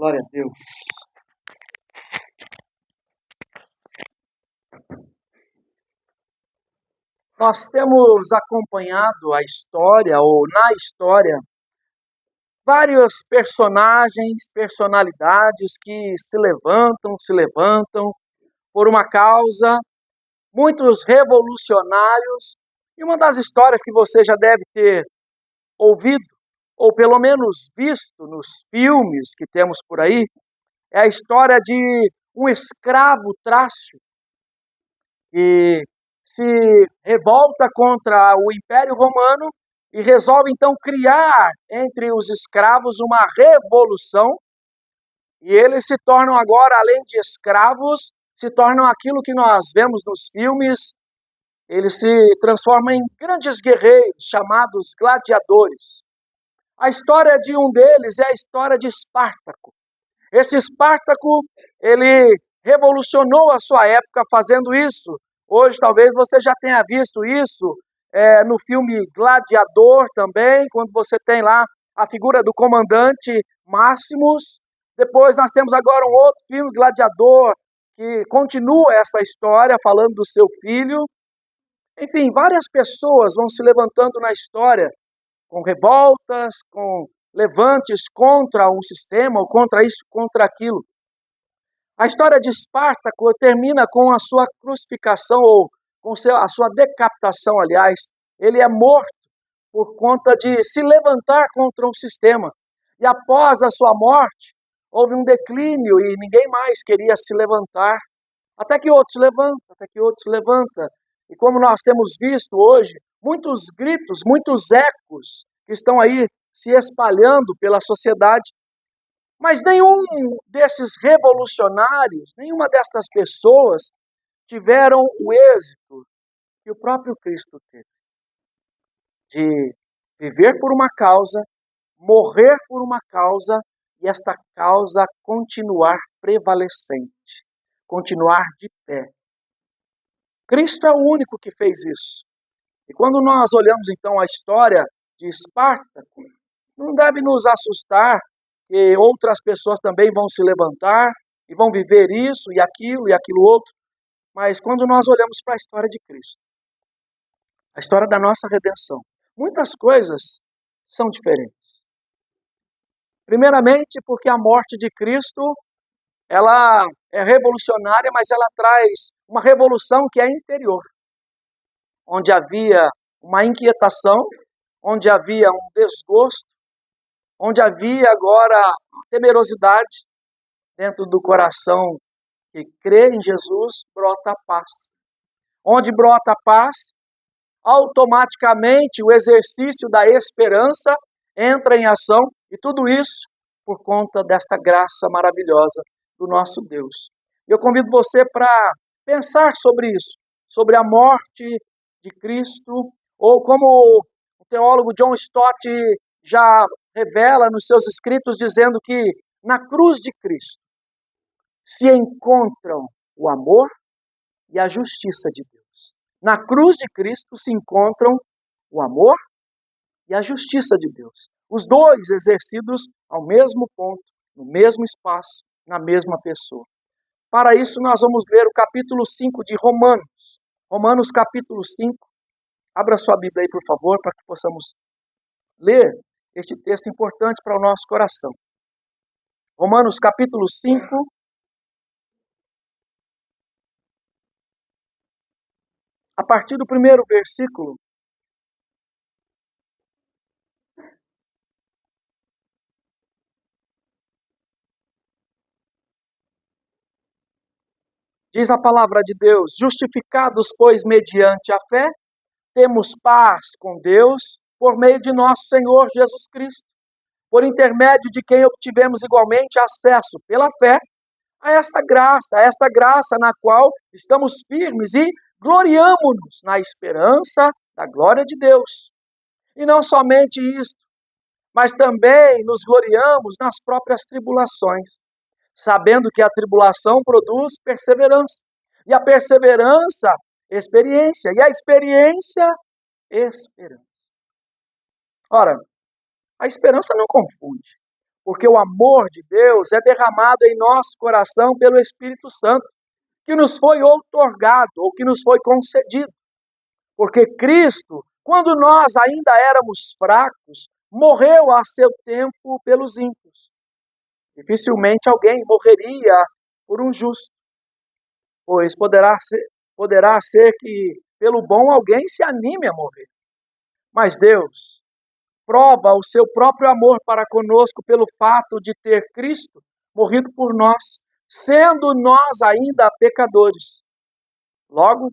Glória a Deus. Nós temos acompanhado a história, ou na história, vários personagens, personalidades que se levantam por uma causa, muitos revolucionários. E uma das histórias que você já deve ter ouvido, ou pelo menos visto nos filmes que temos por aí, é a história de um escravo trácio que se revolta contra o Império Romano e resolve então criar entre os escravos uma revolução, e eles se tornam agora, além de escravos, se tornam aquilo que nós vemos nos filmes, eles se transformam em grandes guerreiros chamados gladiadores. A história de um deles é a história de Espartaco. Esse Espartaco, ele revolucionou a sua época fazendo isso. Hoje talvez você já tenha visto isso no filme Gladiador também, quando você tem lá a figura do comandante Máximos. Depois nós temos agora um outro filme, Gladiador, que continua essa história falando do seu filho. Enfim, várias pessoas vão se levantando na história com revoltas, com levantes contra um sistema, ou contra isso, contra aquilo. A história de Espartaco termina com a sua crucificação, ou com a sua decapitação, aliás. Ele é morto por conta de se levantar contra um sistema. E após a sua morte, houve um declínio e ninguém mais queria se levantar. Até que outros levantam. E como nós temos visto hoje, muitos gritos, muitos ecos que estão aí se espalhando pela sociedade. Mas nenhum desses revolucionários, nenhuma destas pessoas tiveram o êxito que o próprio Cristo teve. De viver por uma causa, morrer por uma causa e esta causa continuar prevalecente, continuar de pé. Cristo é o único que fez isso. E quando nós olhamos então a história de Espartaco, não deve nos assustar que outras pessoas também vão se levantar e vão viver isso e aquilo outro. Mas quando nós olhamos para a história de Cristo, a história da nossa redenção, muitas coisas são diferentes. Primeiramente porque a morte de Cristo, ela é revolucionária, mas ela traz uma revolução que é interior. Onde havia uma inquietação, onde havia um desgosto, onde havia agora temerosidade dentro do coração que crê em Jesus, brota a paz. Onde brota a paz, automaticamente o exercício da esperança entra em ação, e tudo isso por conta desta graça maravilhosa do nosso Deus. Eu convido você para pensar sobre isso, sobre a morte de Cristo, ou como o teólogo John Stott já revela nos seus escritos, dizendo que na cruz de Cristo se encontram o amor e a justiça de Deus. Na cruz de Cristo se encontram o amor e a justiça de Deus. Os dois exercidos ao mesmo ponto, no mesmo espaço, na mesma pessoa. Para isso nós vamos ler o capítulo 5 de Romanos. Romanos capítulo 5. Abra sua Bíblia aí, por favor, para que possamos ler este texto importante para o nosso coração. Romanos capítulo 5. A partir do primeiro versículo. Diz a palavra de Deus: justificados, pois, mediante a fé, temos paz com Deus por meio de nosso Senhor Jesus Cristo, por intermédio de quem obtivemos igualmente acesso pela fé a esta graça na qual estamos firmes e gloriamo-nos na esperança da glória de Deus. E não somente isto, mas também nos gloriamos nas próprias tribulações, sabendo que a tribulação produz perseverança, e a perseverança, experiência, e a experiência, esperança. Ora, a esperança não confunde. porque o amor de Deus é derramado em nosso coração pelo Espírito Santo, que nos foi outorgado, ou que nos foi concedido. Porque Cristo, quando nós ainda éramos fracos, morreu a seu tempo pelos ímpios. Dificilmente alguém morreria por um justo, pois poderá ser que pelo bom alguém se anime a morrer. Mas Deus prova o seu próprio amor para conosco pelo fato de ter Cristo morrido por nós, sendo nós ainda pecadores. Logo,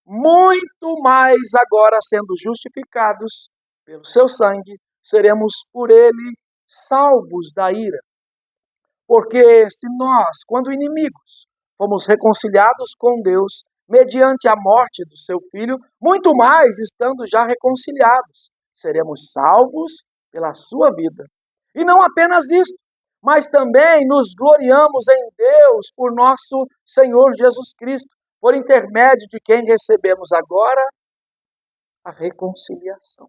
muito mais agora sendo justificados pelo seu sangue, seremos por ele salvos da ira. Porque se nós, quando inimigos, fomos reconciliados com Deus mediante a morte do seu Filho, muito mais, estando já reconciliados, seremos salvos pela sua vida. E não apenas isso, mas também nos gloriamos em Deus por nosso Senhor Jesus Cristo, por intermédio de quem recebemos agora a reconciliação.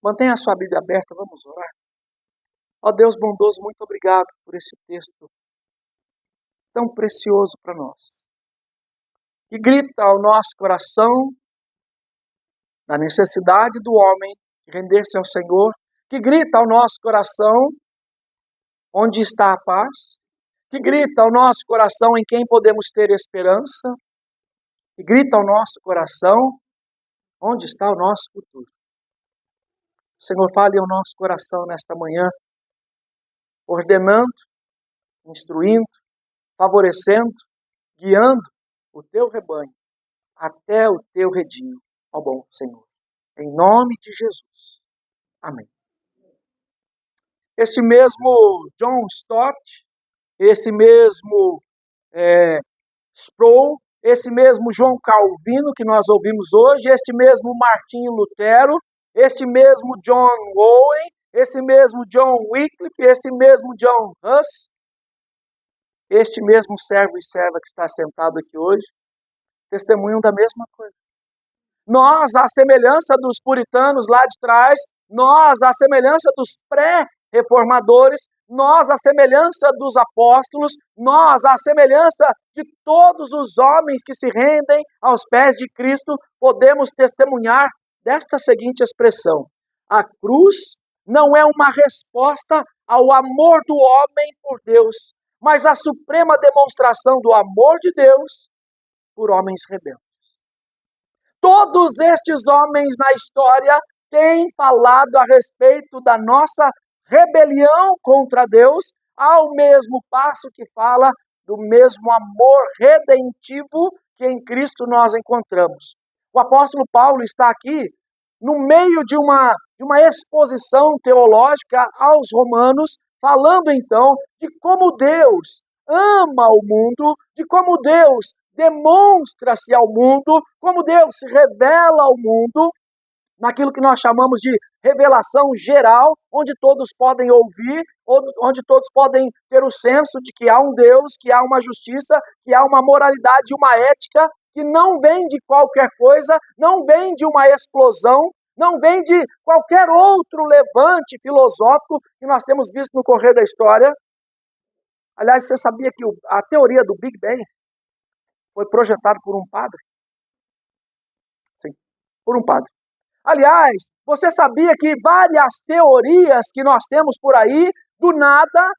Mantenha a sua Bíblia aberta, vamos orar. Ó Deus bondoso, muito obrigado por esse texto tão precioso para nós, que grita ao nosso coração da necessidade do homem de render-se ao Senhor, que grita ao nosso coração onde está a paz, que grita ao nosso coração em quem podemos ter esperança, que grita ao nosso coração onde está o nosso futuro. O Senhor fale ao nosso coração nesta manhã, ordenando, instruindo, favorecendo, guiando o teu rebanho até o teu redinho, ó bom Senhor. Em nome de Jesus. Amém. Este mesmo John Stott, esse mesmo Sproul, esse mesmo João Calvino que nós ouvimos hoje, este mesmo Martinho Lutero, este mesmo John Owen, esse mesmo John Wycliffe, esse mesmo John Huss, este mesmo servo e serva que está sentado aqui hoje, testemunham da mesma coisa. Nós, à semelhança dos puritanos lá de trás, nós, à semelhança dos pré-reformadores, nós, à semelhança dos apóstolos, nós, à semelhança de todos os homens que se rendem aos pés de Cristo, podemos testemunhar desta seguinte expressão: a cruz não é uma resposta ao amor do homem por Deus, mas a suprema demonstração do amor de Deus por homens rebeldes. Todos estes homens na história têm falado a respeito da nossa rebelião contra Deus, ao mesmo passo que fala do mesmo amor redentivo que em Cristo nós encontramos. O apóstolo Paulo está aqui no meio de uma exposição teológica aos romanos, falando então de como Deus ama o mundo, de como Deus demonstra-se ao mundo, como Deus se revela ao mundo, naquilo que nós chamamos de revelação geral, onde todos podem ouvir, onde todos podem ter o senso de que há um Deus, que há uma justiça, que há uma moralidade e uma ética que não vem de qualquer coisa, não vem de uma explosão, não vem de qualquer outro levante filosófico que nós temos visto no correr da história. Aliás, você sabia que a teoria do Big Bang foi projetada por um padre? Sim, por um padre. Aliás, você sabia que várias teorias que nós temos por aí, do nada,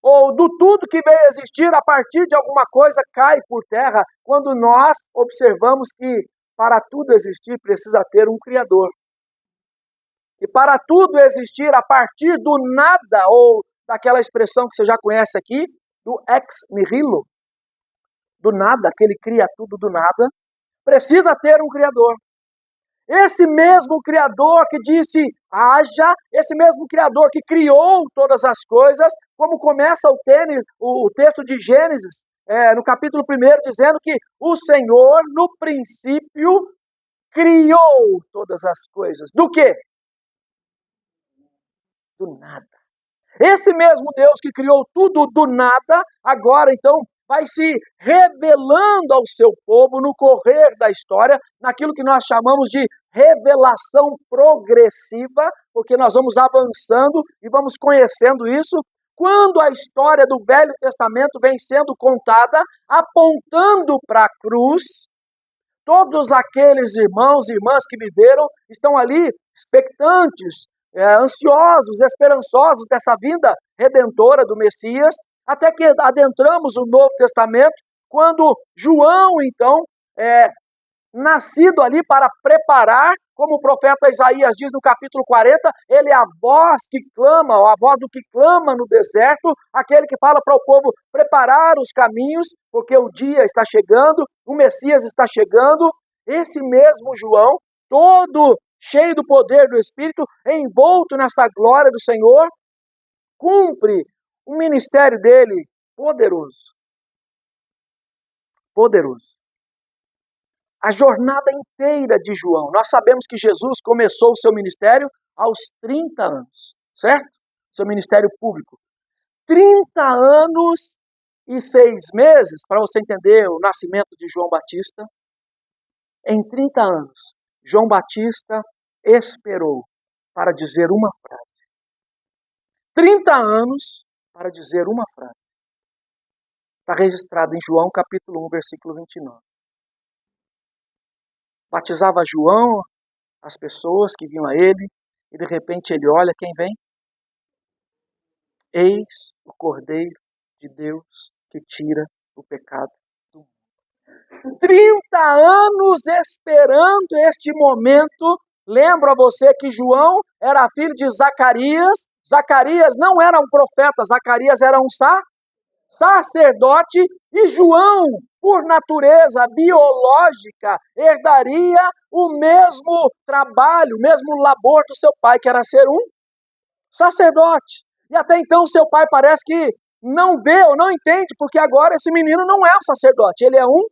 ou do tudo que veio existir a partir de alguma coisa, cai por terra, quando nós observamos que para tudo existir precisa ter um Criador. E para tudo existir a partir do nada, ou daquela expressão que você já conhece aqui, do ex nihilo, do nada, aquele cria tudo do nada, precisa ter um Criador. Esse mesmo Criador que disse haja, esse mesmo Criador que criou todas as coisas, como começa o texto de Gênesis, no capítulo 1, dizendo que o Senhor, no princípio, criou todas as coisas. Do quê? Do nada. Esse mesmo Deus que criou tudo do nada, agora então vai se revelando ao seu povo no correr da história, naquilo que nós chamamos de revelação progressiva, porque nós vamos avançando e vamos conhecendo isso, quando a história do Velho Testamento vem sendo contada, apontando para a cruz. Todos aqueles irmãos e irmãs que viveram estão ali expectantes, ansiosos, esperançosos dessa vinda redentora do Messias, até que adentramos o Novo Testamento, quando João, então, nascido ali para preparar, como o profeta Isaías diz no capítulo 40, ele é a voz que clama, ou a voz do que clama no deserto, aquele que fala para o povo preparar os caminhos, porque o dia está chegando, o Messias está chegando. Esse mesmo João, todo cheio do poder do Espírito, envolto nessa glória do Senhor, cumpre o ministério dele poderoso. Poderoso. A jornada inteira de João. Nós sabemos que Jesus começou o seu ministério aos 30 anos, certo? Seu ministério público. 30 anos e 6 meses, para você entender o nascimento de João Batista. Em 30 anos, João Batista esperou para dizer uma frase. 30 anos para dizer uma frase. Está registrado em João capítulo 1, versículo 29. Batizava João, as pessoas que vinham a ele, e de repente ele olha, quem vem? Eis o Cordeiro de Deus que tira o pecado do mundo. 30 anos esperando este momento. Lembro a você que João era filho de Zacarias. Zacarias não era um profeta, Zacarias era um sacerdote, e João, por natureza biológica, herdaria o mesmo trabalho, o mesmo labor do seu pai, que era ser um sacerdote. E até então seu pai parece que não vê ou não entende, porque agora esse menino não é um sacerdote, ele é um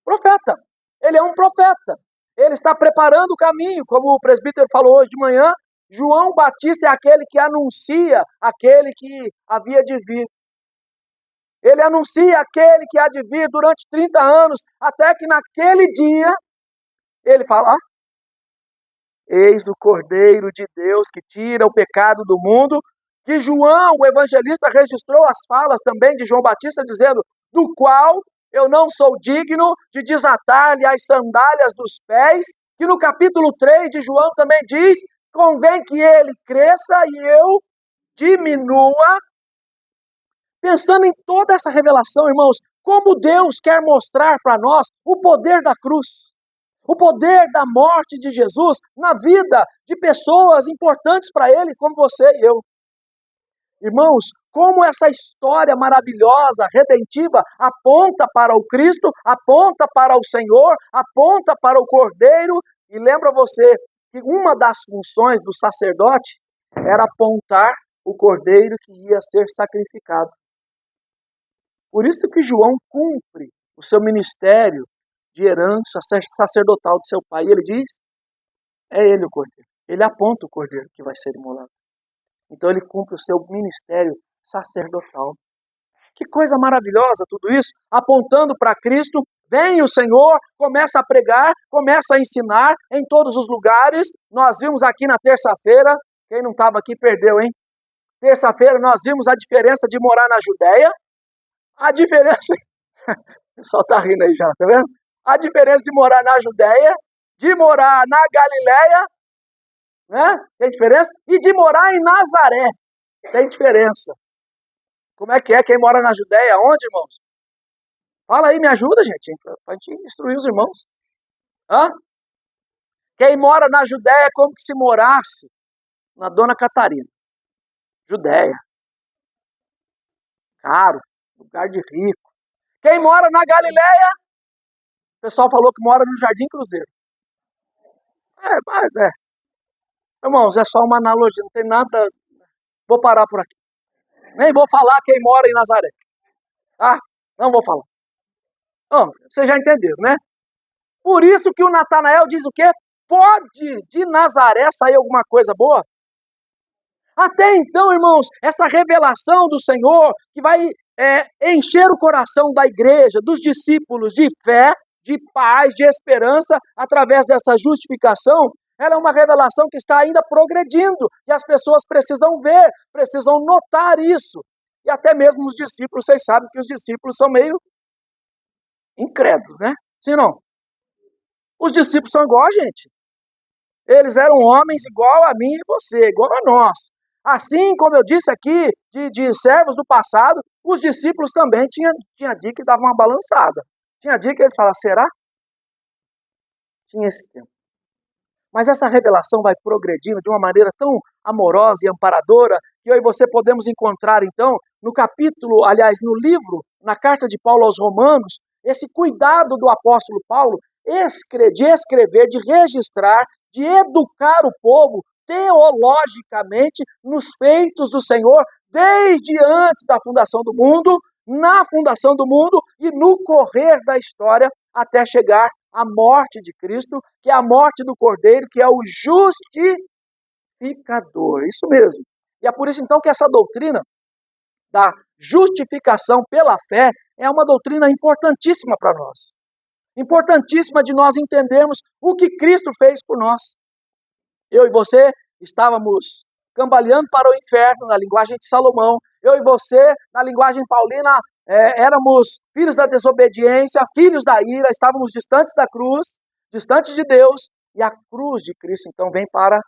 profeta. Ele é um profeta. Ele está preparando o caminho, como o presbítero falou hoje de manhã. João Batista é aquele que anuncia aquele que havia de vir. Ele anuncia aquele que há de vir durante 30 anos, até que naquele dia, ele fala, eis o Cordeiro de Deus que tira o pecado do mundo, que João, o evangelista, registrou as falas também de João Batista, dizendo, do qual eu não sou digno de desatar-lhe as sandálias dos pés, que no capítulo 3 de João também diz, convém que ele cresça e eu diminua. Pensando em toda essa revelação, irmãos, como Deus quer mostrar para nós o poder da cruz, o poder da morte de Jesus na vida de pessoas importantes para Ele, como você e eu. Irmãos, como essa história maravilhosa, redentiva, aponta para o Cristo, aponta para o Senhor, aponta para o Cordeiro, e lembra você que uma das funções do sacerdote era apontar o Cordeiro que ia ser sacrificado. Por isso que João cumpre o seu ministério de herança sacerdotal de seu pai. E ele diz, é ele o Cordeiro. Ele aponta o Cordeiro que vai ser imolado. Então ele cumpre o seu ministério sacerdotal. Que coisa maravilhosa tudo isso, apontando para Cristo. Vem o Senhor, começa a pregar, começa a ensinar em todos os lugares. Nós vimos aqui na terça-feira, quem não estava aqui perdeu, hein? Terça-feira nós vimos a diferença de morar na Judéia. A diferença, o pessoal está rindo aí já, tá vendo? A diferença de morar na Judéia, de morar na Galileia, né? Tem diferença? E de morar em Nazaré, tem diferença. Como é que é? Quem mora na Judéia, onde, irmãos? Fala aí, me ajuda, gente, para a gente instruir os irmãos. Hã? Quem mora na Judéia é como se morasse na Dona Catarina. Judéia. Caro. Lugar de rico. Quem mora na Galileia, o pessoal falou que mora no Jardim Cruzeiro. Irmãos, é só uma analogia, não tem nada. Vou parar por aqui. Nem vou falar quem mora em Nazaré. Ah, não vou falar. Bom, vocês já entenderam, né? Por isso que o Natanael diz o quê? Pode de Nazaré sair alguma coisa boa? Até então, irmãos, essa revelação do Senhor que vai encher o coração da igreja, dos discípulos de fé, de paz, de esperança, através dessa justificação, ela é uma revelação que está ainda progredindo e as pessoas precisam ver, precisam notar isso. E até mesmo os discípulos, vocês sabem que os discípulos são meio incrédulos, né? Sim ou não? Os discípulos são igual a gente. Eles eram homens igual a mim e você, igual a nós. Assim como eu disse aqui, de servos do passado, os discípulos também tinha dia que davam uma balançada. Tinha dia que eles falavam, será? Tinha esse tempo. Mas essa revelação vai progredindo de uma maneira tão amorosa e amparadora, que eu e você podemos encontrar, então, no capítulo, aliás, no livro, na carta de Paulo aos Romanos, esse cuidado do apóstolo Paulo de escrever, de registrar, de educar o povo teologicamente nos feitos do Senhor, desde antes da fundação do mundo, na fundação do mundo e no correr da história, até chegar à morte de Cristo, que é a morte do Cordeiro, que é o justificador. Isso mesmo. E é por isso, então, que essa doutrina da justificação pela fé é uma doutrina importantíssima para nós. Importantíssima de nós entendermos o que Cristo fez por nós. Eu e você estávamos cambaleando para o inferno, na linguagem de Salomão. Eu e você, na linguagem paulina, éramos filhos da desobediência, filhos da ira, estávamos distantes da cruz, distantes de Deus. E a cruz de Cristo, então, vem para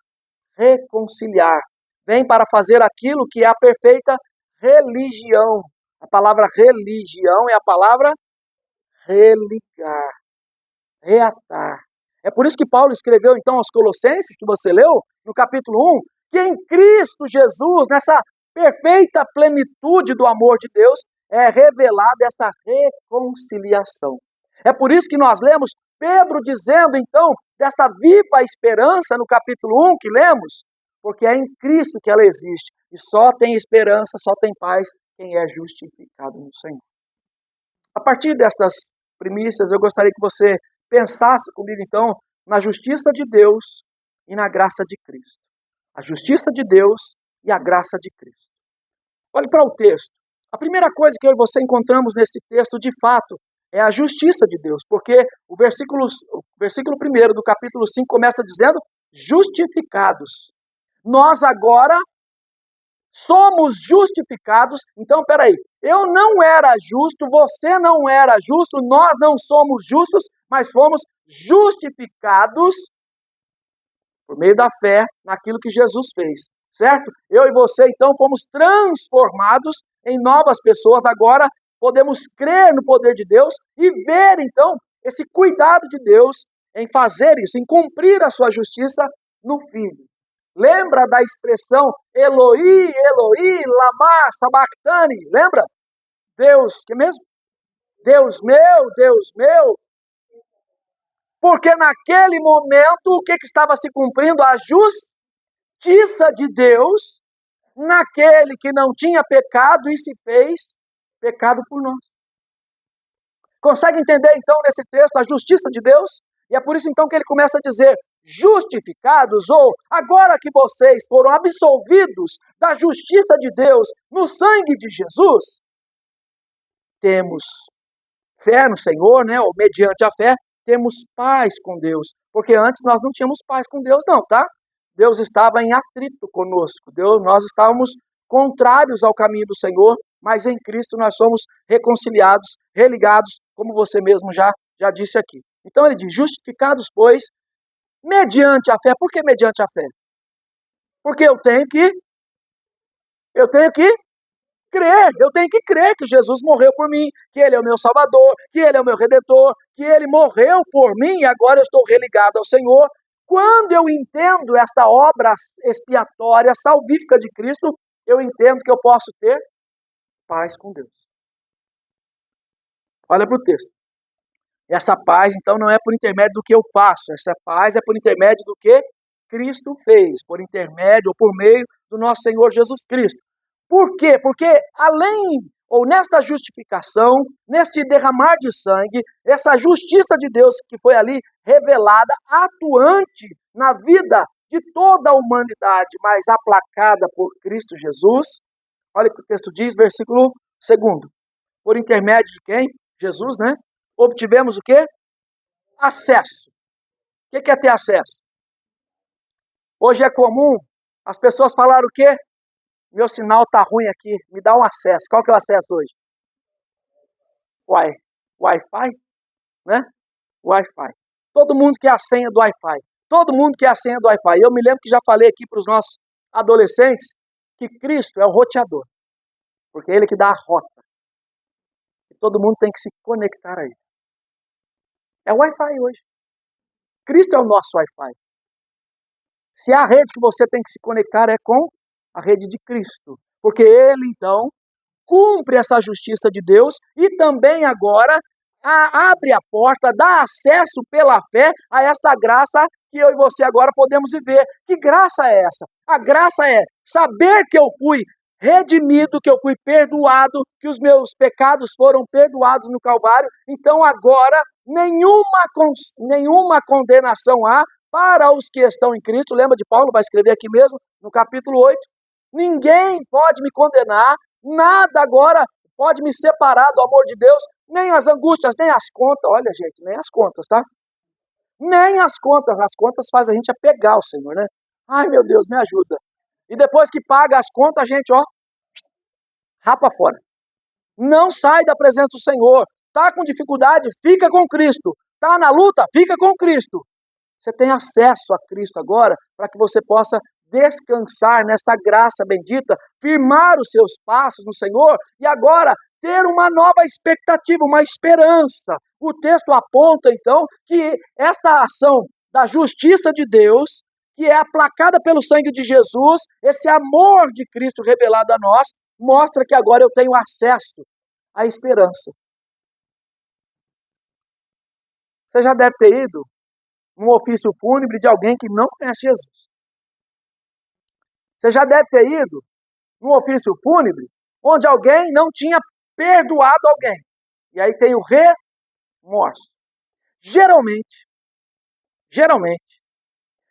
reconciliar, vem para fazer aquilo que é a perfeita religião. A palavra religião é a palavra religar, reatar. É por isso que Paulo escreveu então aos Colossenses, que você leu, no capítulo 1, que em Cristo Jesus, nessa perfeita plenitude do amor de Deus, é revelada essa reconciliação. É por isso que nós lemos Pedro dizendo então, desta viva esperança no capítulo 1 que lemos, porque é em Cristo que ela existe, e só tem esperança, só tem paz quem é justificado no Senhor. A partir dessas primícias, eu gostaria que você pensasse comigo, então, na justiça de Deus e na graça de Cristo. A justiça de Deus e a graça de Cristo. Olhe para o texto. A primeira coisa que eu e você encontramos nesse texto, de fato, é a justiça de Deus, porque o versículo 1 do capítulo 5 começa dizendo, justificados. Nós agora somos justificados. Então, peraí, eu não era justo, você não era justo, nós não somos justos, mas fomos justificados por meio da fé naquilo que Jesus fez, certo? Eu e você, então, fomos transformados em novas pessoas. Agora podemos crer no poder de Deus e ver, então, esse cuidado de Deus em fazer isso, em cumprir a sua justiça no Filho. Lembra da expressão Eloi, Eloi, lama sabachthani? Lembra? Deus, que mesmo? Deus meu. Porque naquele momento, o que estava se cumprindo? A justiça de Deus naquele que não tinha pecado e se fez pecado por nós. Consegue entender então nesse texto a justiça de Deus? E é por isso então que ele começa a dizer, justificados, ou agora que vocês foram absolvidos da justiça de Deus no sangue de Jesus, temos fé no Senhor, né? Ou mediante a fé, temos paz com Deus. Porque antes nós não tínhamos paz com Deus não, tá? Deus estava em atrito conosco. Nós estávamos contrários ao caminho do Senhor, mas em Cristo nós somos reconciliados, religados, como você mesmo já disse aqui. Então ele diz, justificados, pois, mediante a fé. Por que mediante a fé? Porque eu tenho que crer que Jesus morreu por mim, que Ele é o meu Salvador, que Ele é o meu Redentor, que Ele morreu por mim e agora eu estou religado ao Senhor. Quando eu entendo esta obra expiatória, salvífica de Cristo, eu entendo que eu posso ter paz com Deus. Olha para o texto. Essa paz, então, não é por intermédio do que eu faço. Essa paz é por intermédio do que Cristo fez, por intermédio ou por meio do nosso Senhor Jesus Cristo. Por quê? Porque além, ou nesta justificação, neste derramar de sangue, essa justiça de Deus que foi ali revelada, atuante na vida de toda a humanidade, mas aplacada por Cristo Jesus. Olha o que o texto diz, versículo 2. Por intermédio de quem? Jesus, né? Obtivemos o quê? Acesso. O que é ter acesso? Hoje é comum as pessoas falarem o quê? Meu sinal está ruim aqui, me dá um acesso. Qual que é o acesso hoje? Wi-Fi, né? Wi-Fi. Todo mundo quer a senha do Wi-Fi. Todo mundo quer a senha do Wi-Fi. Eu me lembro que já falei aqui para os nossos adolescentes que Cristo é o roteador, porque é Ele que dá a rota. E todo mundo tem que se conectar a Ele. É o Wi-Fi hoje. Cristo é o nosso Wi-Fi. Se a rede que você tem que se conectar é com a rede de Cristo, porque Ele, então, cumpre essa justiça de Deus e também agora abre a porta, dá acesso pela fé a esta graça que eu e você agora podemos viver. Que graça é essa? A graça é saber que eu fui redimido, que eu fui perdoado, que os meus pecados foram perdoados no Calvário. Então agora nenhuma condenação há para os que estão em Cristo. Lembra de Paulo, vai escrever aqui mesmo, no capítulo 8. Ninguém pode me condenar, nada agora pode me separar do amor de Deus, nem as angústias, nem as contas. Olha, gente, nem as contas, tá? Nem as contas fazem a gente apegar ao Senhor, né? Ai, meu Deus, me ajuda. E depois que paga as contas, a gente, ó, rapa fora. Não sai da presença do Senhor. Tá com dificuldade? Fica com Cristo. Tá na luta? Fica com Cristo. Você tem acesso a Cristo agora para que você possa descansar nesta graça bendita, firmar os seus passos no Senhor e agora ter uma nova expectativa, uma esperança. O texto aponta então que esta ação da justiça de Deus, que é aplacada pelo sangue de Jesus, esse amor de Cristo revelado a nós, mostra que agora eu tenho acesso à esperança. Você já deve ter ido num ofício fúnebre de alguém que não conhece Jesus. Você já deve ter ido num ofício fúnebre onde alguém não tinha perdoado alguém. E aí tem o remorso. Geralmente,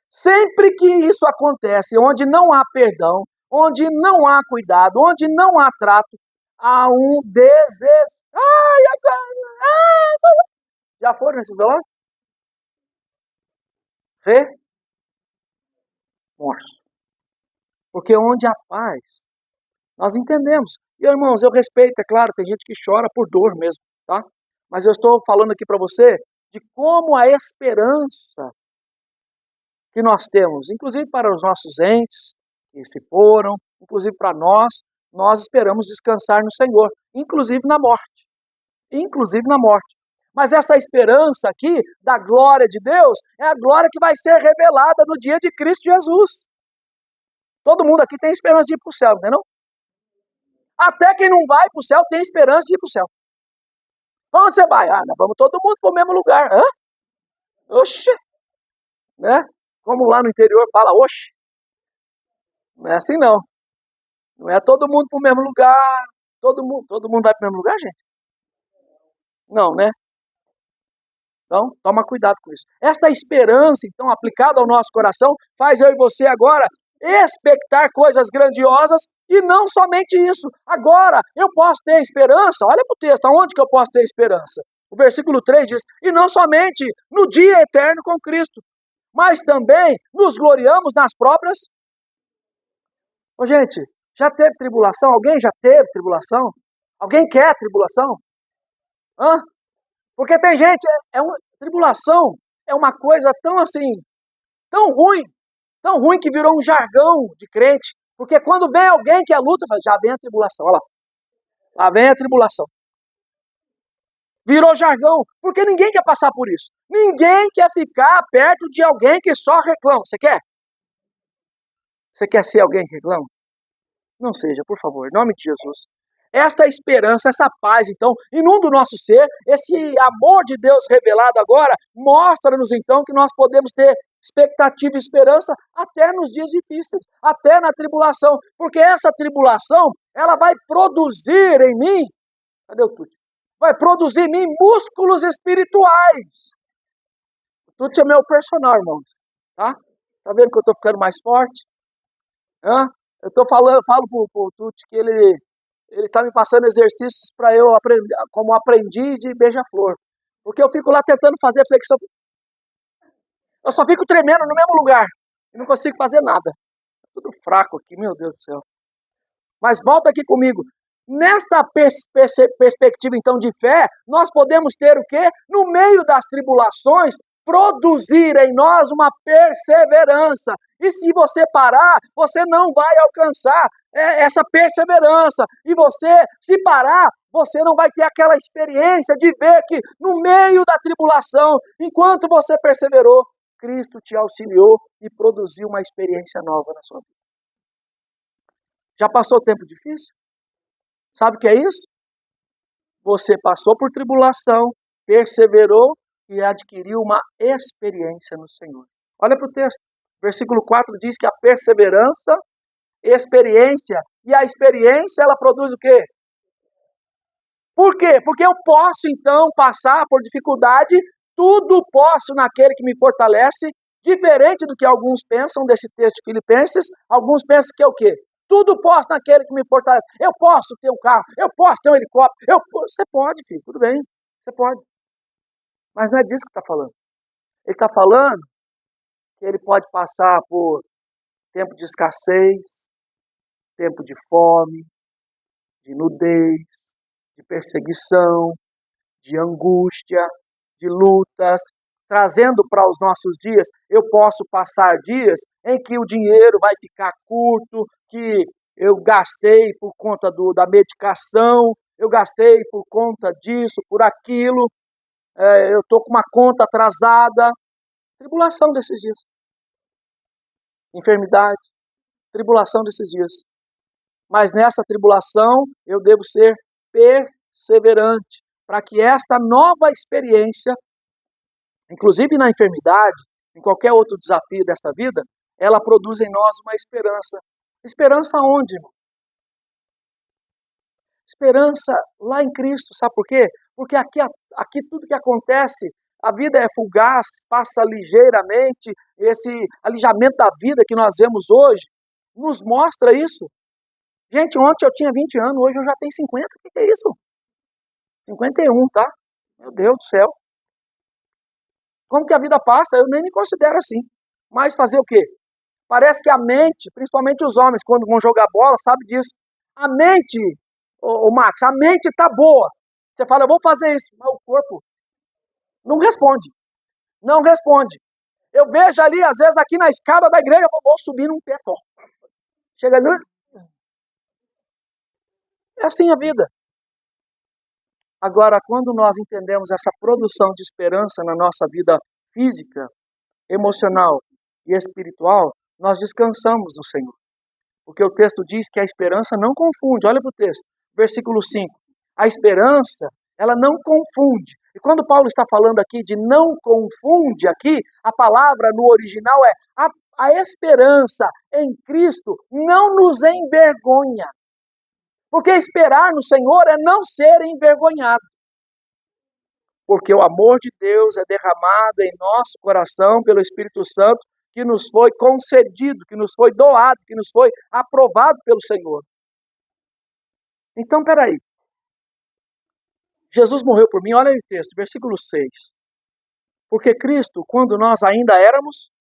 sempre que isso acontece, onde não há perdão, onde não há cuidado, onde não há trato, há um desespero. Já foram nesses velórios? Remorso. Porque onde há paz, nós entendemos. E, irmãos, eu respeito, é claro, tem gente que chora por dor mesmo, tá? Mas eu estou falando aqui para você de como a esperança que nós temos, inclusive para os nossos entes que se foram, inclusive para nós esperamos descansar no Senhor, inclusive na morte. Inclusive na morte. Mas essa esperança aqui, da glória de Deus, é a glória que vai ser revelada no dia de Cristo Jesus. Todo mundo aqui tem esperança de ir para o céu, não é não? Até quem não vai para o céu tem esperança de ir para o céu. Para onde você vai? Ah, nós vamos todo mundo para o mesmo lugar. Hã? Oxe! Né? Como lá no interior fala, oxe. Não é assim não. Não é todo mundo para o mesmo lugar. Todo mundo vai para o mesmo lugar, gente? Não, né? Então, toma cuidado com isso. Esta esperança, então, aplicada ao nosso coração, faz eu e você agora expectar coisas grandiosas e não somente isso. Agora, eu posso ter esperança. Olha para o texto, aonde que eu posso ter esperança? O versículo 3 diz, e não somente no dia eterno com Cristo, mas também nos gloriamos nas próprias... Ô, gente, já teve tribulação? Alguém já teve tribulação? Alguém quer tribulação? Hã? Porque tem gente, tribulação é uma coisa tão assim, tão ruim que virou um jargão de crente. Porque quando vem alguém que é luta, já vem a tribulação, olha lá vem a tribulação. Virou jargão, porque ninguém quer passar por isso. Ninguém quer ficar perto de alguém que só reclama. Você quer? Você quer ser alguém que reclama? Não seja, por favor, em nome de Jesus. Esta esperança, essa paz, então, inunda o nosso ser, esse amor de Deus revelado agora, mostra-nos então que nós podemos ter expectativa e esperança até nos dias difíceis, até na tribulação, porque essa tribulação, ela vai produzir em mim, cadê o Tuti? Vai produzir em mim músculos espirituais. O Tuti é meu personal, irmãos, tá? Tá vendo que eu estou ficando mais forte? Hã? Eu falo pro Tuti que ele está me passando exercícios para eu aprender, como aprendiz de beija-flor. Porque eu fico lá tentando fazer flexão. Eu só fico tremendo no mesmo lugar. E não consigo fazer nada. Tudo fraco aqui, meu Deus do céu. Mas volta aqui comigo. Nesta perspectiva, então, de fé, nós podemos ter o quê? No meio das tribulações, produzir em nós uma perseverança. E se você parar, você não vai alcançar essa perseverança. E você, se parar, você não vai ter aquela experiência de ver que no meio da tribulação, enquanto você perseverou, Cristo te auxiliou e produziu uma experiência nova na sua vida. Já passou tempo difícil? Sabe o que é isso? Você passou por tribulação, perseverou e adquiriu uma experiência no Senhor. Olha para o texto. Versículo 4 diz que a perseverança, experiência, e a experiência ela produz o quê? Por quê? Porque eu posso então passar por dificuldade, tudo posso naquele que me fortalece, diferente do que alguns pensam desse texto de Filipenses, alguns pensam que é o quê? Tudo posso naquele que me fortalece. Eu posso ter um carro, eu posso ter um helicóptero. Você pode, filho, tudo bem. Você pode. Mas não é disso que está falando. Ele está falando que ele pode passar por tempo de escassez, tempo de fome, de nudez, de perseguição, de angústia, de lutas, trazendo para os nossos dias, eu posso passar dias em que o dinheiro vai ficar curto, que eu gastei por conta da medicação, eu gastei por conta disso, por aquilo, eu estou com uma conta atrasada. Tribulação desses dias. Enfermidade, tribulação desses dias. Mas nessa tribulação eu devo ser perseverante, para que esta nova experiência, inclusive na enfermidade, em qualquer outro desafio desta vida, ela produz em nós uma esperança. Esperança onde, irmão? Esperança lá em Cristo, sabe por quê? Porque aqui tudo que acontece, a vida é fugaz, passa ligeiramente, esse alijamento da vida que nós vemos hoje, nos mostra isso. Gente, ontem eu tinha 20 anos, hoje eu já tenho 50, o que é isso? 51, tá? Meu Deus do céu. Como que a vida passa? Eu nem me considero assim. Mas fazer o quê? Parece que a mente, principalmente os homens, quando vão jogar bola, sabe disso. A mente, Max, a mente tá boa. Você fala, eu vou fazer isso. Mas o corpo não responde. Não responde. Eu vejo ali, às vezes, aqui na escada da igreja, eu vou subir num pé só. Chega ali. É assim a vida. Agora, quando nós entendemos essa produção de esperança na nossa vida física, emocional e espiritual, nós descansamos no Senhor. Porque o texto diz que a esperança não confunde. Olha para o texto, versículo 5. A esperança, ela não confunde. E quando Paulo está falando aqui de não confunde, aqui, a palavra no original é a esperança em Cristo não nos envergonha. Porque esperar no Senhor é não ser envergonhado. Porque o amor de Deus é derramado em nosso coração pelo Espírito Santo, que nos foi concedido, que nos foi doado, que nos foi aprovado pelo Senhor. Então, peraí. Jesus morreu por mim, olha aí o texto, versículo 6. Porque Cristo, quando nós ainda éramos...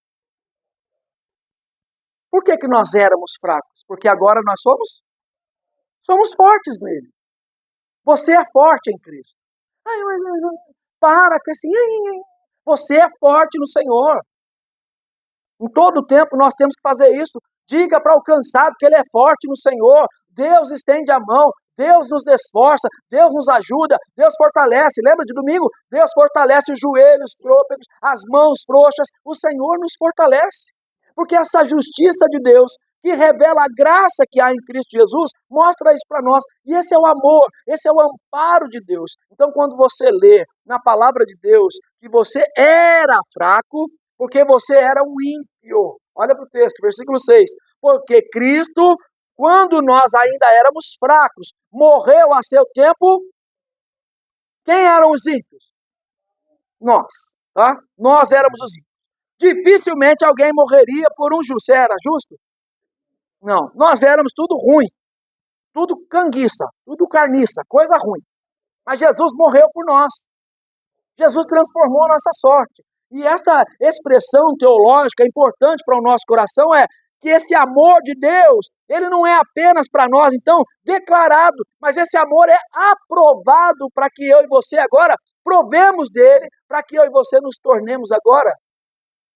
Por que nós éramos fracos? Porque agora nós somos fortes nele. Você é forte em Cristo. Para com esse... Você é forte no Senhor. Em todo tempo nós temos que fazer isso. Diga para o cansado que ele é forte no Senhor. Deus estende a mão. Deus nos esforça. Deus nos ajuda. Deus fortalece. Lembra de domingo? Deus fortalece os joelhos trôpegos, as mãos frouxas. O Senhor nos fortalece. Porque essa justiça de Deus, que revela a graça que há em Cristo Jesus, mostra isso para nós. E esse é o amor, esse é o amparo de Deus. Então, quando você lê na palavra de Deus que você era fraco, porque você era um ímpio. Olha para o texto, versículo 6. Porque Cristo, quando nós ainda éramos fracos, morreu a seu tempo. Quem eram os ímpios? Nós, tá? Nós éramos os ímpios. Dificilmente alguém morreria por um justo. Você era justo? Não. Nós éramos tudo ruim, tudo canguiça, tudo carniça, coisa ruim. Mas Jesus morreu por nós. Jesus transformou a nossa sorte. E esta expressão teológica importante para o nosso coração é que esse amor de Deus, ele não é apenas para nós, então, declarado, mas esse amor é aprovado para que eu e você agora provemos dele, para que eu e você nos tornemos agora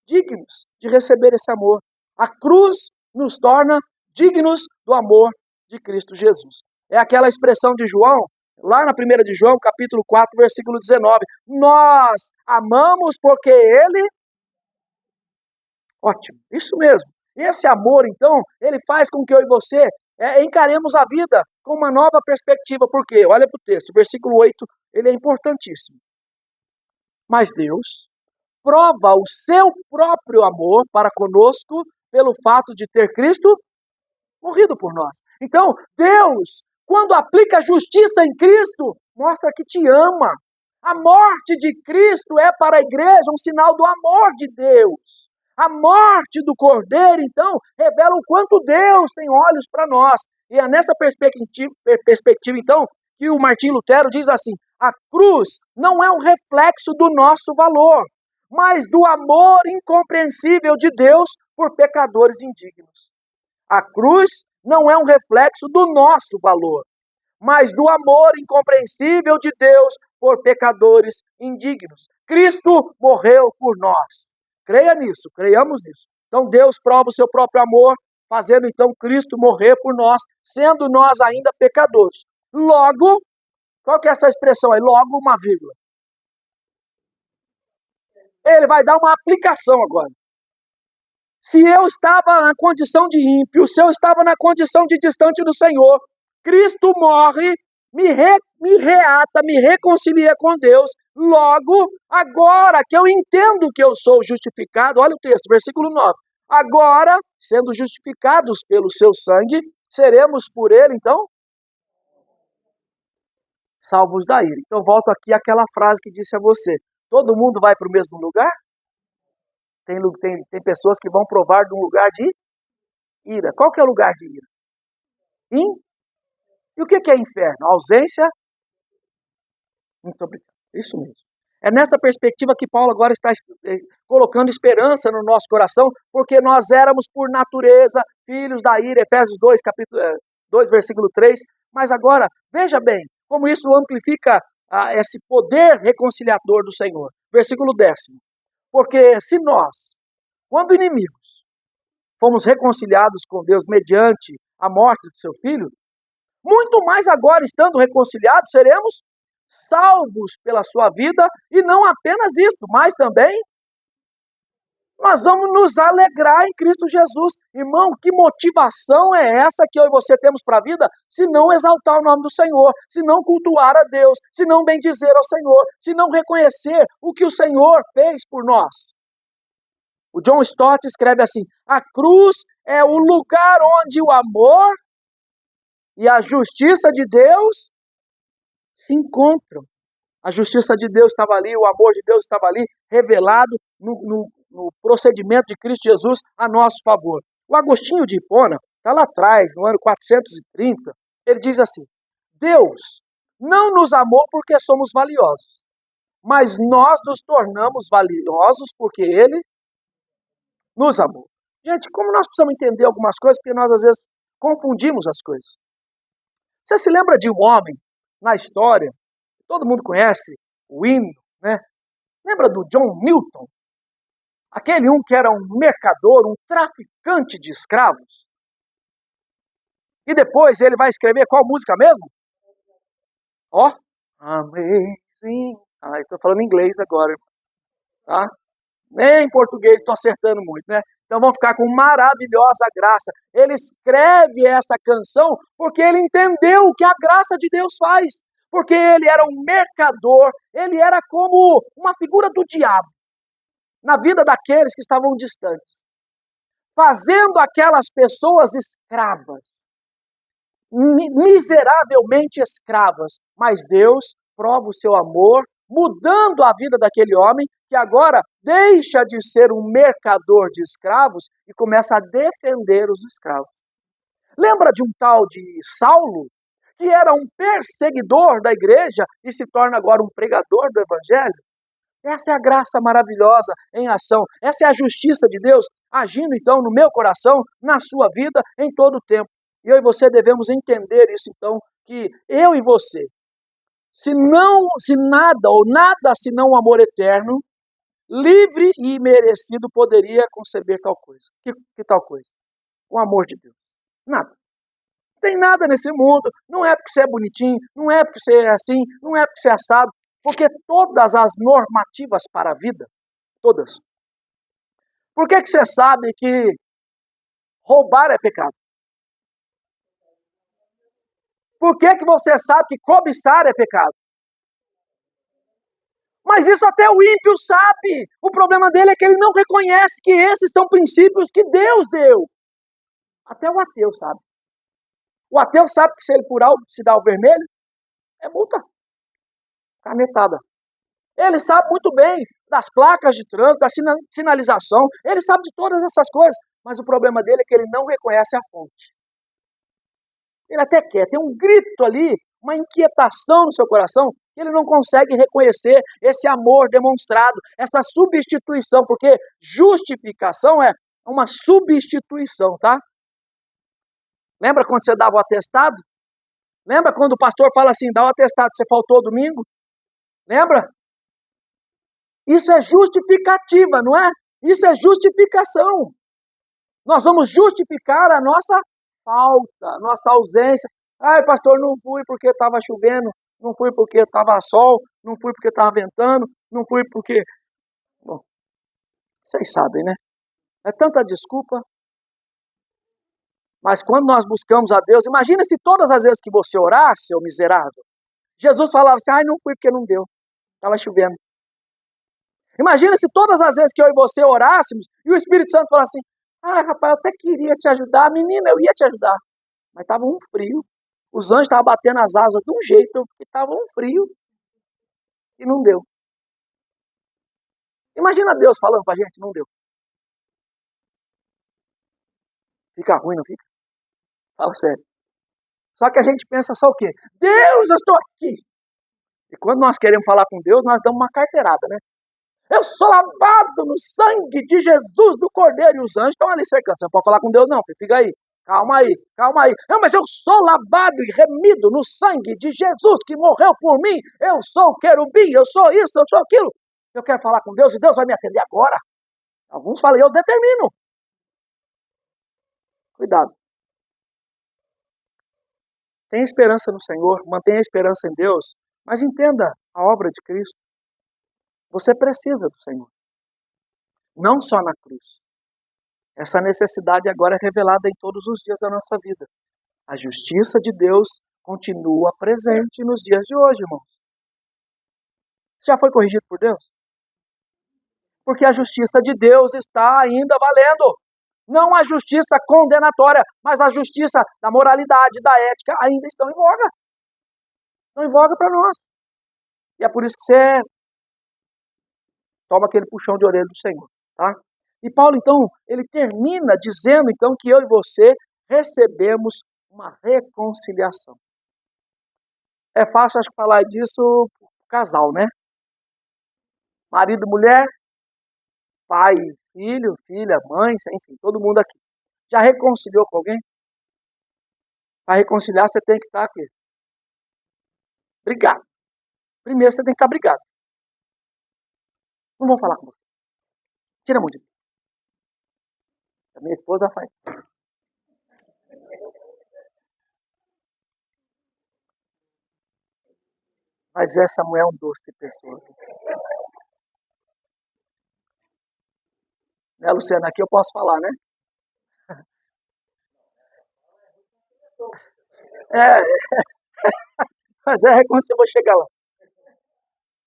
dignos de receber esse amor. A cruz nos torna dignos do amor de Cristo Jesus. É aquela expressão de João, lá na 1 de João, capítulo 4, versículo 19. Nós amamos porque Ele... Ótimo, isso mesmo. Esse amor, então, ele faz com que eu e você encaremos a vida com uma nova perspectiva. Por quê? Olha para o texto, versículo 8, ele é importantíssimo. Mas Deus prova o seu próprio amor para conosco pelo fato de ter Cristo morrido por nós. Então, Deus, quando aplica justiça em Cristo, mostra que te ama. A morte de Cristo é para a igreja um sinal do amor de Deus. A morte do Cordeiro, então, revela o quanto Deus tem olhos para nós. E é nessa perspectiva, então, que o Martim Lutero diz assim: a cruz não é um reflexo do nosso valor, mas do amor incompreensível de Deus por pecadores indignos. A cruz não é um reflexo do nosso valor, mas do amor incompreensível de Deus por pecadores indignos. Cristo morreu por nós. Creia nisso, creiamos nisso. Então Deus prova o seu próprio amor, fazendo então Cristo morrer por nós, sendo nós ainda pecadores. Logo, qual que é essa expressão aí? Logo, uma vírgula. Ele vai dar uma aplicação agora. Se eu estava na condição de ímpio, se eu estava na condição de distante do Senhor, Cristo morre, me reata, me reconcilia com Deus. Logo, agora que eu entendo que eu sou justificado, olha o texto, versículo 9. Agora, sendo justificados pelo seu sangue, seremos por ele, então, salvos da ira. Então, volto aqui àquela frase que disse a você. Todo mundo vai para o mesmo lugar? Tem pessoas que vão provar de um lugar de ira. Qual que é o lugar de ira? E o que é inferno? Ausência? Muito obrigado. Isso mesmo. É nessa perspectiva que Paulo agora está colocando esperança no nosso coração, porque nós éramos por natureza filhos da ira, Efésios 2, capítulo 2, versículo 3. Mas agora, veja bem, como isso amplifica esse poder reconciliador do Senhor. Versículo 10. Porque se nós, quando inimigos, fomos reconciliados com Deus mediante a morte de seu Filho, muito mais agora, estando reconciliados, seremos salvos pela sua vida, e não apenas isto, mas também nós vamos nos alegrar em Cristo Jesus. Irmão, que motivação é essa que eu e você temos para a vida, se não exaltar o nome do Senhor, se não cultuar a Deus, se não bendizer ao Senhor, se não reconhecer o que o Senhor fez por nós? O John Stott escreve assim: a cruz é o lugar onde o amor e a justiça de Deus se encontram. A justiça de Deus estava ali, o amor de Deus estava ali, revelado no procedimento de Cristo Jesus a nosso favor. O Agostinho de Hipona, está lá atrás, no ano 430, ele diz assim: Deus não nos amou porque somos valiosos, mas nós nos tornamos valiosos porque Ele nos amou. Gente, como nós precisamos entender algumas coisas, porque nós às vezes confundimos as coisas. Você se lembra de um homem na história, todo mundo conhece o hino, né? Lembra do John Milton? Aquele que era um mercador, um traficante de escravos. E depois ele vai escrever qual música mesmo? Ó, Amazing. Estou falando em inglês agora, tá? Nem em português estou acertando muito, né? Então vamos ficar com maravilhosa graça. Ele escreve essa canção porque ele entendeu o que a graça de Deus faz. Porque ele era um mercador, ele era como uma figura do diabo na vida daqueles que estavam distantes, fazendo aquelas pessoas escravas, miseravelmente escravas. Mas Deus prova o seu amor, mudando a vida daquele homem, que agora deixa de ser um mercador de escravos e começa a defender os escravos. Lembra de um tal de Saulo, que era um perseguidor da igreja e se torna agora um pregador do evangelho? Essa é a graça maravilhosa em ação. Essa é a justiça de Deus agindo então no meu coração, na sua vida, em todo o tempo. E eu e você devemos entender isso então, que eu e você, se nada ou nada senão o amor eterno, livre e merecido, poderia conceber tal coisa. Que tal coisa? O amor de Deus. Nada. Não tem nada nesse mundo. Não é porque você é bonitinho, não é porque você é assim, não é porque você é assado. Porque todas as normativas para a vida, todas. Por que você sabe que roubar é pecado? Por que você sabe que cobiçar é pecado? Mas isso até o ímpio sabe. O problema dele é que ele não reconhece que esses são princípios que Deus deu. Até o ateu sabe. O ateu sabe que se ele furar o sinal vermelho, é multa. Canetada. Ele sabe muito bem das placas de trânsito, da sinalização, ele sabe de todas essas coisas, mas o problema dele é que ele não reconhece a fonte. Ele até quer, tem um grito ali, uma inquietação no seu coração, que ele não consegue reconhecer esse amor demonstrado, essa substituição, porque justificação é uma substituição, tá? Lembra quando você dava o atestado? Lembra quando o pastor fala assim, dá o atestado, você faltou domingo? Lembra? Isso é justificativa, não é? Isso é justificação. Nós vamos justificar a nossa falta, a nossa ausência. Ai, pastor, não fui porque estava chovendo, não fui porque estava sol, não fui porque estava ventando, não fui porque... Bom, vocês sabem, né? É tanta desculpa. Mas quando nós buscamos a Deus, imagina se todas as vezes que você orasse, ô miserável, Jesus falava assim, ai, não fui porque não deu, estava chovendo. Imagina se todas as vezes que eu e você orássemos e o Espírito Santo falasse assim, ah, rapaz, eu até queria te ajudar, menina, eu ia te ajudar. Mas estava um frio. Os anjos estavam batendo as asas de um jeito que estava um frio e não deu. Imagina Deus falando para a gente, não deu. Fica ruim, não fica? Fala sério. Só que a gente pensa só o quê? Deus, eu estou aqui. E quando nós queremos falar com Deus, nós damos uma carteirada, né? Eu sou lavado no sangue de Jesus, do Cordeiro. E os anjos estão ali cercando. Você não pode falar com Deus, não, filho. Fica aí. Calma aí, calma aí. Não, mas eu sou lavado e remido no sangue de Jesus que morreu por mim. Eu sou o querubim, eu sou isso, eu sou aquilo. Eu quero falar com Deus e Deus vai me atender agora. Alguns falam, eu determino. Cuidado. Tenha esperança no Senhor, mantenha a esperança em Deus, mas entenda a obra de Cristo. Você precisa do Senhor. Não só na cruz. Essa necessidade agora é revelada em todos os dias da nossa vida. A justiça de Deus continua presente nos dias de hoje, irmãos. Você já foi corrigido por Deus? Porque a justiça de Deus está ainda valendo. Não a justiça condenatória, mas a justiça da moralidade, da ética, ainda estão em voga. Estão em voga para nós. E é por isso que você toma aquele puxão de orelha do Senhor, tá? E Paulo, então, ele termina dizendo, então, que eu e você recebemos uma reconciliação. É fácil, acho que, falar disso pro casal, né? Marido e mulher, pai, filho, filha, mãe, enfim, todo mundo aqui. Já reconciliou com alguém? Para reconciliar, você tem que estar aqui. Brigado. Primeiro, você tem que estar brigado. Não vou falar com você. Tira a mão de mim. A minha esposa faz. Mas essa mulher é um doce de pessoa. Né, Luciana? Aqui eu posso falar, né? É, mas é reconciliação, eu vou chegar lá.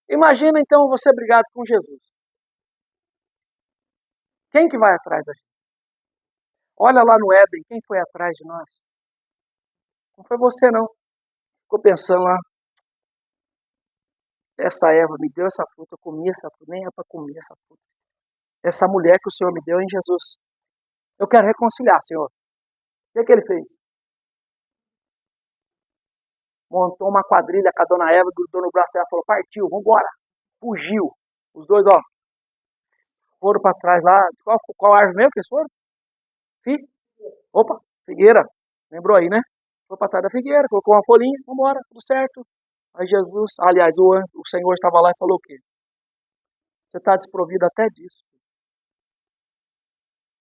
Imagina, então, você brigado com Jesus. Quem que vai atrás da gente? Olha lá no Éden, quem foi atrás de nós? Não foi você, não. Ficou pensando lá, essa erva me deu essa fruta, eu comi essa fruta, nem é para comer essa fruta. essa mulher que o Senhor me deu em Jesus. Eu quero reconciliar, Senhor. O que ele fez? Montou uma quadrilha com a dona Eva, grudou no braço dela e falou, partiu, vambora. Fugiu. Os dois, foram para trás lá. Qual árvore mesmo que eles foram? Opa, figueira. Lembrou aí, né? Foi para trás da figueira, colocou uma folhinha, vambora, tudo certo. Aí Jesus, aliás, o Senhor estava lá e falou o quê? Você está desprovido até disso.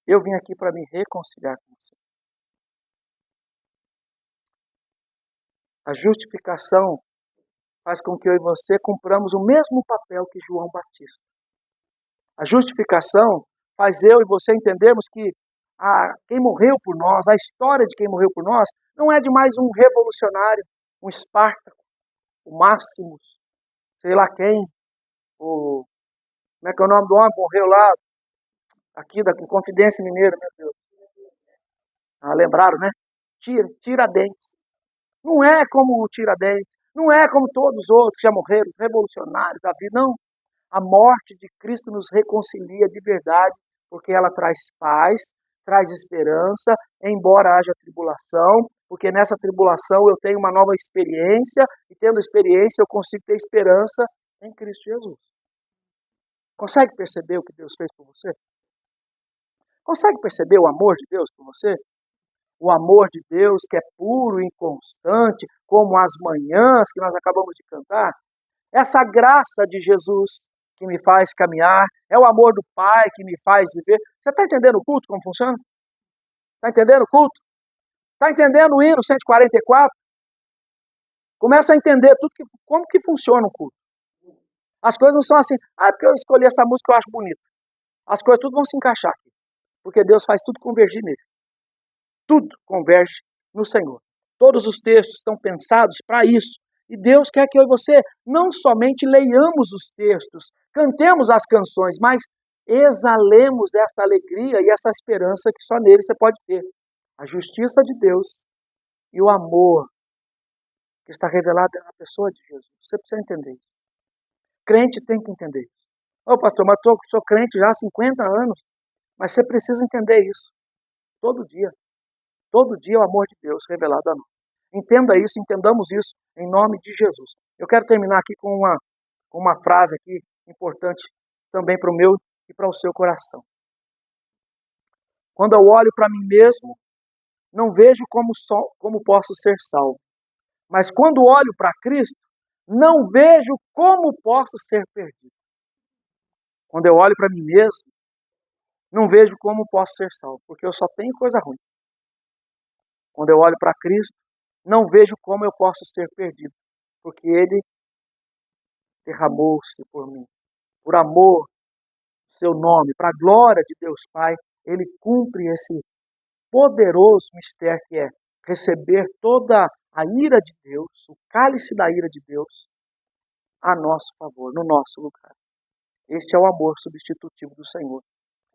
Eu vim aqui para me reconciliar com você. A justificação faz com que eu e você cumpramos o mesmo papel que João Batista. A justificação faz eu e você entendermos que quem morreu por nós, a história de quem morreu por nós, não é de mais um revolucionário, um Espartaco, o Máximos, sei lá quem, como é que é o nome do homem? Morreu lá, aqui da Confidência Mineira, meu Deus. Lembraram, né? Tiradentes. Não é como o Tiradentes, não é como todos os outros que já morreram, os revolucionários da vida, não. A morte de Cristo nos reconcilia de verdade, porque ela traz paz, traz esperança, embora haja tribulação, porque nessa tribulação eu tenho uma nova experiência, e tendo experiência eu consigo ter esperança em Cristo Jesus. Consegue perceber o que Deus fez por você? Consegue perceber o amor de Deus por você? O amor de Deus que é puro e inconstante, como as manhãs que nós acabamos de cantar. Essa graça de Jesus que me faz caminhar, é o amor do Pai que me faz viver. Você está entendendo o culto, como funciona? Está entendendo o culto? Está entendendo o hino 144? Começa a entender como que funciona o culto. As coisas não são assim, porque eu escolhi essa música que eu acho bonita. As coisas tudo vão se encaixar aqui, porque Deus faz tudo convergir nele. Tudo converge no Senhor. Todos os textos estão pensados para isso. E Deus quer que eu e você não somente leiamos os textos, cantemos as canções, mas exalemos esta alegria e essa esperança que só nele você pode ter. A justiça de Deus e o amor que está revelado na pessoa de Jesus. Você precisa entender isso. Crente tem que entender isso. Pastor, mas eu sou crente já há 50 anos, mas você precisa entender isso. Todo dia. Todo dia o amor de Deus revelado a nós. Entenda isso, entendamos isso em nome de Jesus. Eu quero terminar aqui com uma frase aqui importante também para o meu e para o seu coração. Quando eu olho para mim mesmo, não vejo como posso ser salvo. Mas quando olho para Cristo, não vejo como posso ser perdido. Quando eu olho para mim mesmo, não vejo como posso ser salvo, porque eu só tenho coisa ruim. Quando eu olho para Cristo, não vejo como eu posso ser perdido, porque Ele derramou-se por mim. Por amor do seu nome, para a glória de Deus Pai, Ele cumpre esse poderoso mistério que é receber toda a ira de Deus, o cálice da ira de Deus, a nosso favor, no nosso lugar. Este é o amor substitutivo do Senhor.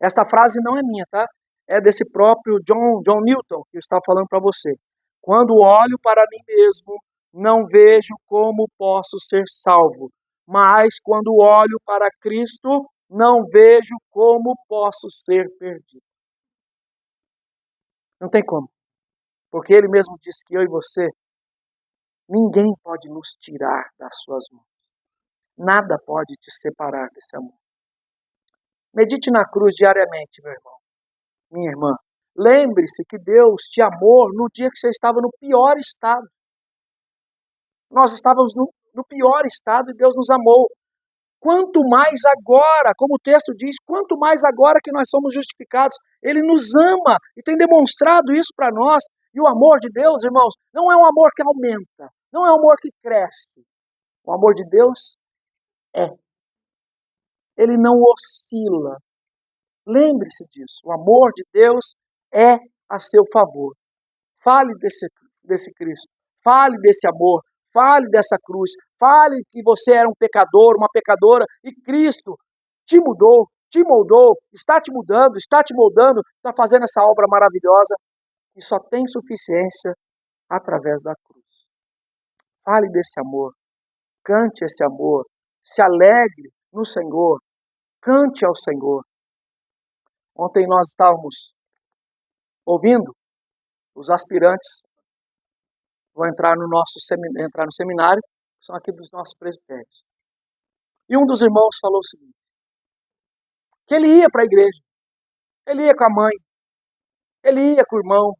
Esta frase não é minha, tá? É desse próprio John Newton que está falando para você. Quando olho para mim mesmo, não vejo como posso ser salvo. Mas quando olho para Cristo, não vejo como posso ser perdido. Não tem como. Porque Ele mesmo disse que eu e você, ninguém pode nos tirar das suas mãos. Nada pode te separar desse amor. Medite na cruz diariamente, meu irmão, minha irmã. Lembre-se que Deus te amou no dia que você estava no pior estado. Nós estávamos no pior estado e Deus nos amou. Quanto mais agora, como o texto diz, quanto mais agora que nós somos justificados, Ele nos ama e tem demonstrado isso para nós. E o amor de Deus, irmãos, não é um amor que aumenta, não é um amor que cresce. O amor de Deus Ele não oscila. Lembre-se disso, o amor de Deus é a seu favor. Fale desse Cristo, fale desse amor, fale dessa cruz, fale que você era um pecador, uma pecadora, e Cristo te mudou, te moldou, está te mudando, está te moldando, está fazendo essa obra maravilhosa, que só tem suficiência através da cruz. Fale desse amor, cante esse amor, se alegre no Senhor, cante ao Senhor. Ontem nós estávamos ouvindo os aspirantes vão entrar no seminário, que são aqui dos nossos presbitérios. E um dos irmãos falou o seguinte, que ele ia para a igreja, ele ia com a mãe, ele ia com o irmão,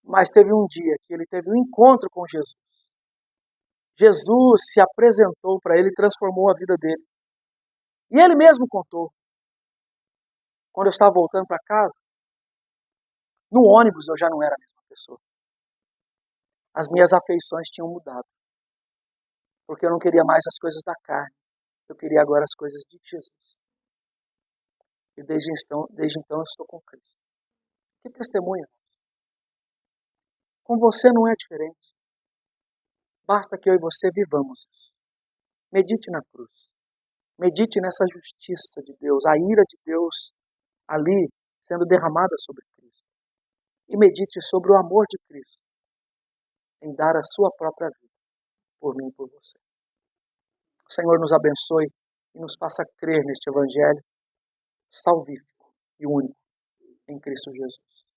mas teve um dia que ele teve um encontro com Jesus. Jesus se apresentou para ele e transformou a vida dele. E ele mesmo contou. Quando eu estava voltando para casa, no ônibus eu já não era a mesma pessoa. As minhas afeições tinham mudado. Porque eu não queria mais as coisas da carne. Eu queria agora as coisas de Jesus. E desde então eu estou com Cristo. Que testemunho. Com você não é diferente. Basta que eu e você vivamos isso. Medite na cruz. Medite nessa justiça de Deus, a ira de Deus ali sendo derramada sobre Cristo. E medite sobre o amor de Cristo em dar a sua própria vida por mim e por você. O Senhor nos abençoe e nos faça crer neste Evangelho salvífico e único em Cristo Jesus.